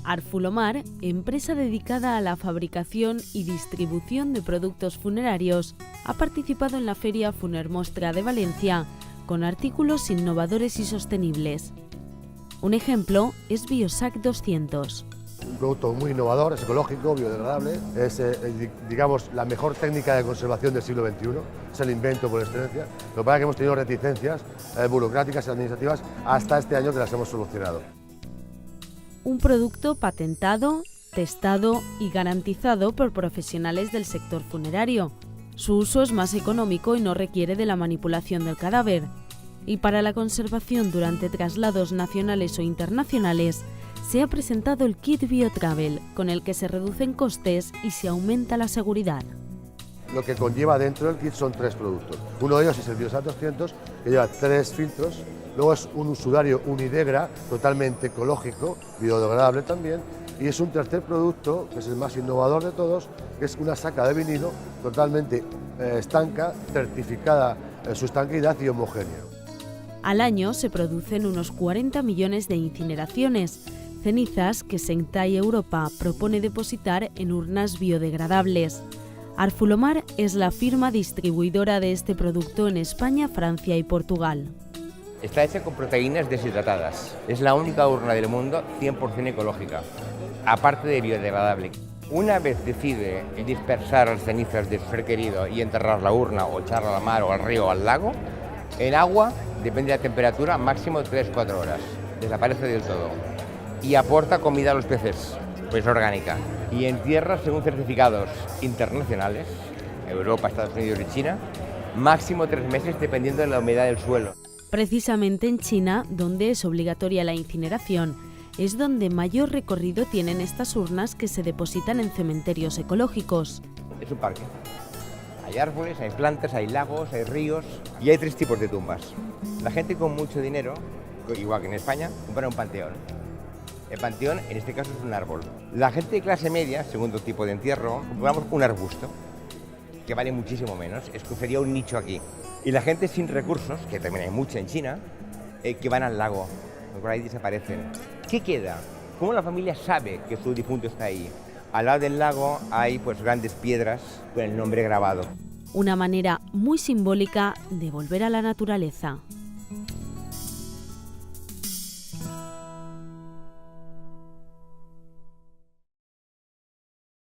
Arfulomar, empresa dedicada a la fabricación y distribución de productos funerarios, ha participado en la Feria Funermostra de Valencia con artículos innovadores y sostenibles. Un ejemplo es Biosac 200. Un producto muy innovador, es ecológico, biodegradable, es digamos la mejor técnica de conservación del siglo XXI, es el invento por excelencia. Lo que pasa es que hemos tenido reticencias burocráticas y administrativas hasta este año que las hemos solucionado. Un producto patentado, testado y garantizado por profesionales del sector funerario. Su uso es más económico y no requiere de la manipulación del cadáver. Y para la conservación durante traslados nacionales o internacionales, se ha presentado el kit BioTravel, con el que se reducen costes y se aumenta la seguridad. Lo que conlleva dentro del kit son 3 productos. Uno de ellos es el Biosac 200, que lleva 3 filtros. Luego es un sudario Unidegra, totalmente ecológico, biodegradable también. Y es un tercer producto, que es el más innovador de todos, que es una saca de vinilo totalmente estanca, certificada en su estanqueidad y homogénea. Al año se producen unos 40 millones de incineraciones, cenizas que Sentai Europa propone depositar en urnas biodegradables. Arfulomar es la firma distribuidora de este producto en España, Francia y Portugal. Está hecha con proteínas deshidratadas. Es la única urna del mundo 100% ecológica, aparte de biodegradable. Una vez decide dispersar las cenizas de su ser querido y enterrar la urna o echarla a la mar o al río o al lago, en agua, depende de la temperatura, máximo 3-4 horas. Desaparece del todo. Y aporta comida a los peces, pues orgánica. Y en tierra, según certificados internacionales, Europa, Estados Unidos y China, máximo 3 meses dependiendo de la humedad del suelo. Precisamente en China, donde es obligatoria la incineración, es donde mayor recorrido tienen estas urnas que se depositan en cementerios ecológicos. Es un parque. Hay árboles, hay plantas, hay lagos, hay ríos y hay 3 tipos de tumbas. La gente con mucho dinero, igual que en España, compra un panteón. El panteón, en este caso, es un árbol. La gente de clase media, segundo tipo de entierro, compramos un arbusto, que vale muchísimo menos, escogería un nicho aquí. Y la gente sin recursos, que también hay mucha en China, que van al lago, por ahí desaparecen. ¿Qué queda? ¿Cómo la familia sabe que su difunto está ahí? Al lado del lago hay pues grandes piedras con el nombre grabado. Una manera muy simbólica de volver a la naturaleza.